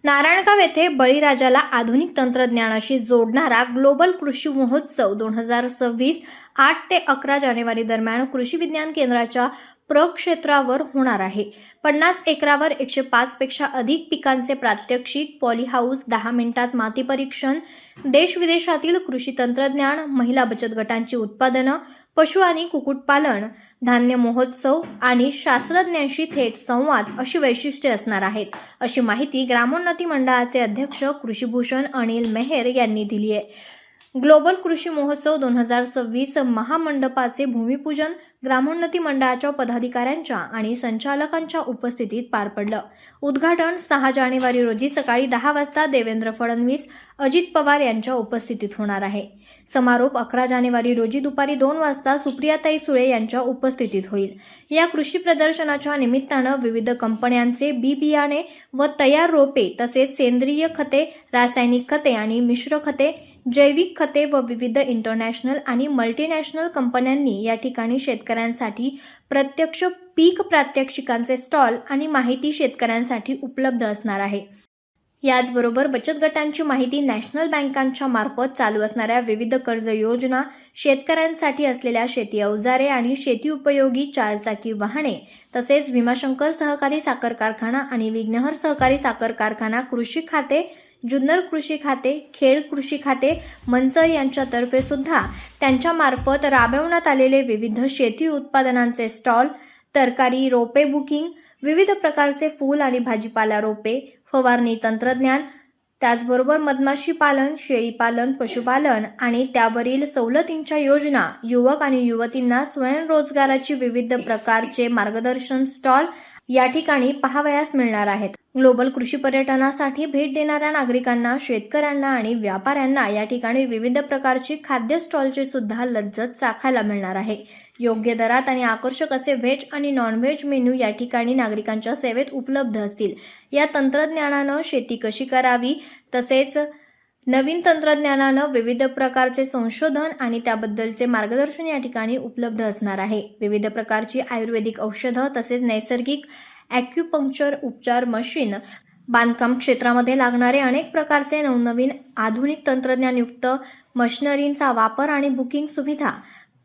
नारायणगाव येथे बळीराजाला आधुनिक तंत्रज्ञानाशी जोडणारा ग्लोबल कृषी महोत्सव 2026 8 ते 11 जानेवारी दरम्यान कृषी विज्ञान केंद्राच्या प्रक्षेत्रावर होणार आहे. 50 एकरावर 105 पेक्षा अधिक पिकांचे प्रात्यक्षिक, पॉलीहाऊस, 10 मिनिटात माती परीक्षण, देश-विदेशातील कृषी तंत्रज्ञान, महिला बचत गटांची उत्पादनं, पशु आणि कुक्कुटपालन, धान्य महोत्सव आणि शास्त्रज्ञांशी थेट संवाद अशी वैशिष्ट्ये असणार आहेत, अशी माहिती ग्रामोन्नती मंडळाचे अध्यक्ष कृषीभूषण अनिल मेहर यांनी दिली आहे. ग्लोबल कृषी महोत्सव 2026 महामंडपाचे भूमिपूजन ग्रामोन्नती मंडळाच्या पदाधिकाऱ्यांच्या आणि संचालकांच्या उपस्थितीत पार पडलं. उद्घाटन 6 जानेवारी रोजी सकाळी 10 वाजता देवेंद्र फडणवीस, अजित पवार यांच्या उपस्थितीत होणार आहे. समारोप 11 जानेवारी रोजी दुपारी 2 वाजता सुप्रियाताई सुळे यांच्या उपस्थितीत होईल. या कृषी प्रदर्शनाच्या निमित्तानं विविध कंपन्यांचे बी बियाणे व तयार रोपे तसेच सेंद्रिय खते, रासायनिक खते आणि मिश्र खते, जैविक खते व विविध इंटरनॅशनल आणि मल्टीनॅशनल कंपन्यांनी या ठिकाणी शेतकऱ्यांसाठी प्रत्यक्ष पीक प्रात्यक्षिकांचे स्टॉल आणि माहिती शेतकऱ्यांसाठी उपलब्ध असणार आहे. याचबरोबर बचत गटांची माहिती, नॅशनल बँकांच्या मार्फत चालू असणाऱ्या विविध कर्ज योजना, शेतकऱ्यांसाठी असलेल्या शेती अवजारे आणि शेती उपयोगी 4 चाकी वाहने तसेच भीमाशंकर सहकारी साखर कारखाना आणि विघ्नहर सहकारी साखर कारखाना कृषी खाते, जुन्नर कृषी खाते, खेड कृषी खाते, मंचर यांच्यातर्फे सुद्धा त्यांच्या मार्फत राबवण्यात आलेले विविध शेती उत्पादनांचे स्टॉल, तरकारी रोपे बुकिंग, विविध प्रकारचे फूल आणि भाजीपाला रोपे, फवारणी तंत्रज्ञान, त्याचबरोबर मधमाशी पालन, शेळी पालन, पशुपालन आणि त्यावरील सवलतींच्या योजना, युवक आणि युवतींना स्वयंरोजगाराची विविध प्रकारचे मार्गदर्शन स्टॉल या ठिकाणी पाहावयास मिळणार आहेत. ग्लोबल कृषी पर्यटनासाठी भेट देणाऱ्या नागरिकांना, शेतकऱ्यांना आणि व्यापाऱ्यांना या ठिकाणी विविध प्रकारची खाद्य स्टॉलची सुद्धा लज्जत चाखायला मिळणार आहे. योग्य दरात आणि आकर्षक असे व्हेज आणि नॉन-व्हेज मेनू या ठिकाणी नागरिकांच्या सेवेत उपलब्ध असतील. या तंत्रज्ञानानं शेती कशी करावी तसेच नवीन तंत्रज्ञानानं विविध प्रकारचे संशोधन आणि त्याबद्दलचे मार्गदर्शन या ठिकाणी उपलब्ध असणार आहे. विविध प्रकारची आयुर्वेदिक औषधं तसेच नैसर्गिक ॲक्युपंक्चर उपचार मशीन, बांधकाम क्षेत्रामध्ये लागणारे अनेक प्रकारचे नवनवीन आधुनिक तंत्रज्ञानयुक्त मशिनरींचा वापर आणि बुकिंग सुविधा,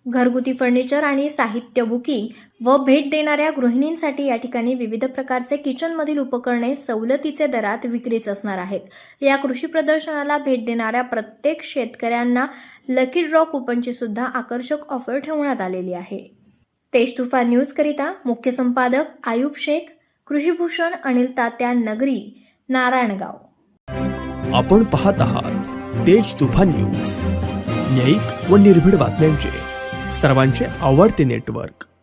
घरगुती फर्निचर आणि साहित्य बुकिंग व भेट देणाऱ्या गृहिणींसाठी या ठिकाणी विविध प्रकारचे किचनमधील उपकरणे सवलतीचे दरात विक्रीच असणार आहेत. या कृषी प्रदर्शनाला भेट देणाऱ्या प्रत्येक शेतकऱ्यांना लकी ड्रॉ कुपनची सुद्धा आकर्षक ऑफर ठेवण्यात आलेली आहे. तेज तुफान न्यूज करिता मुख्य संपादक आयुब शेख, कृषीभूषण अनिल तात्या नगरी, नारायणगाव. आपण पाहत आहात तेज तुफान न्यूज, न्यायिक व निर्भीड बातम्यांचे सर्वांचे आवडते नेटवर्क.